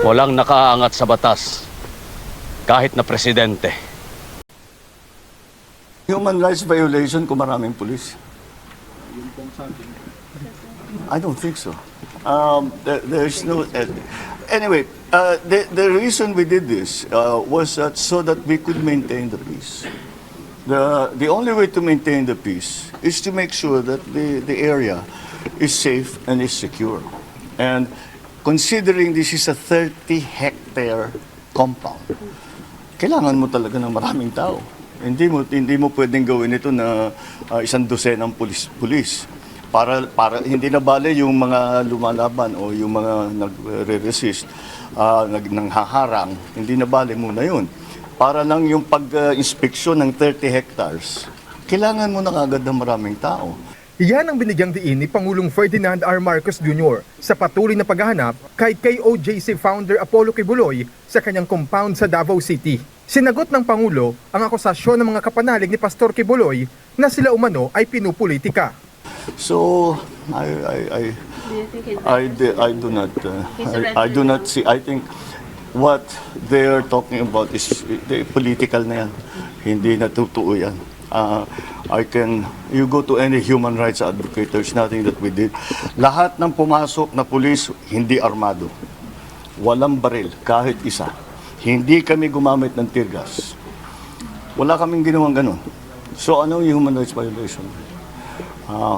Walang nakaangat sa batas, kahit na presidente. Human rights violation kung maraming pulis? I don't think so. There's no... anyway, the reason we did this was so that we could maintain the peace. The only way to maintain the peace is to make sure that the area is safe and is secure. And considering this is a 30-hectare compound, kailangan mo talaga ng maraming tao. Hindi mo pwedeng gawin ito na isang dosenang pulis. Para hindi na bale yung mga lumalaban o yung mga nagre-resist, nanghaharang, hindi na bale muna yun. Para lang yung pag-inspeksyon ng 30 hectares, kailangan mo na kagad ng maraming tao. Iyan ang binigyang diin ni Pangulong Ferdinand R. Marcos Jr. sa patuloy na paghahanap kay KOJC founder Apollo Kibuloy sa kanyang compound sa Davao City. Sinagot ng Pangulo ang akusasyon ng mga kapanalig ni Pastor Kibuloy na sila umano ay pinupolitika. So I do not see. I think what they're talking about is political na yan. Hindi na totoo yan. You go to any human rights advocate, there's nothing that we did. Lahat ng pumasok na pulis, hindi armado. Walang baril, kahit isa. Hindi kami gumamit ng tear gas. Wala kaming ginawang ganun. So ano yung human rights violation?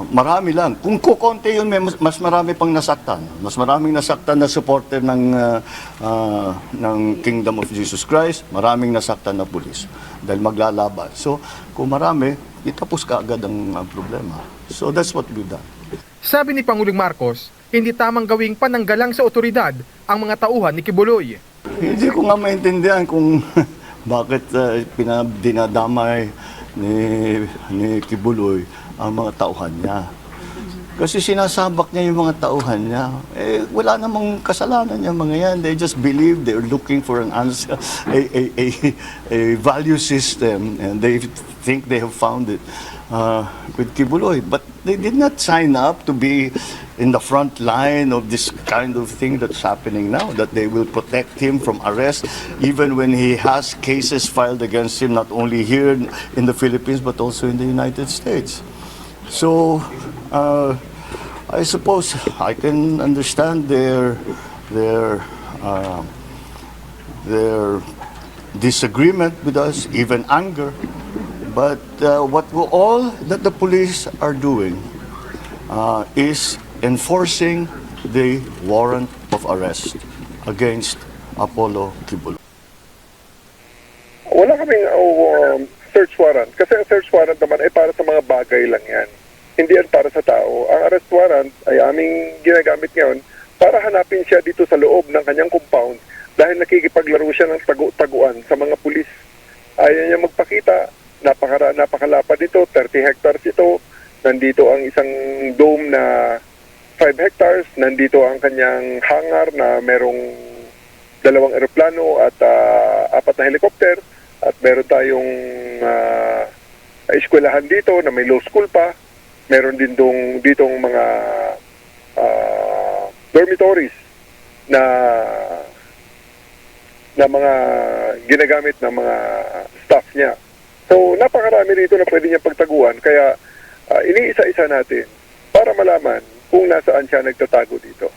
Marami lang. Kung kukonti yun, mas marami pang nasaktan. Mas maraming nasaktan na supporter ng Kingdom of Jesus Christ, maraming nasaktan na pulis dahil maglalaban. So, kung marami, itapos ka agad ang problema. So, that's what we've done. Sabi ni Pangulong Marcos, hindi tamang gawing pananggalang sa otoridad ang mga tauhan ni Kibuloy. Hindi ko nga maintindihan kung bakit dinadamay ni Kibuloy ang mga tauhan niya. Kasi sinasabak niya yung mga tauhan niya. Wala namang kasalanan yung mga yan. They just believe they're looking for an answer, a value system, and they think they have found it with Kibuloy. But they did not sign up to be in the front line of this kind of thing that's happening now, that they will protect him from arrest, even when he has cases filed against him, not only here in the Philippines, but also in the United States. So, I suppose I can understand their disagreement with us, even anger. But what all that the police are doing is enforcing the warrant of arrest against Apollo Kibuloy. Wala kaming search warrant. Kasi ang search warrant naman ay para sa mga bagay lang yan. Hindi yan para sa tao. Ang arrest warrant ay aming ginagamit ngayon para hanapin siya dito sa loob ng kanyang compound dahil nakikipaglaro siya ng tagu-taguan sa mga pulis. Ayaw niya magpakita. Napakalapad ito, 30 hectares ito. Nandito ang isang dome na 5 hectares. Nandito ang kanyang hangar na merong 2 eroplano at 4 na helicopter. At meron tayong eskwelahan dito na may law school pa. Meron din ditong mga dormitories na mga ginagamit ng mga staff niya. So, napakarami rito na pwede niya pagtaguan. Kaya, iniisa-isa natin para malaman kung nasaan siya nagtatago dito.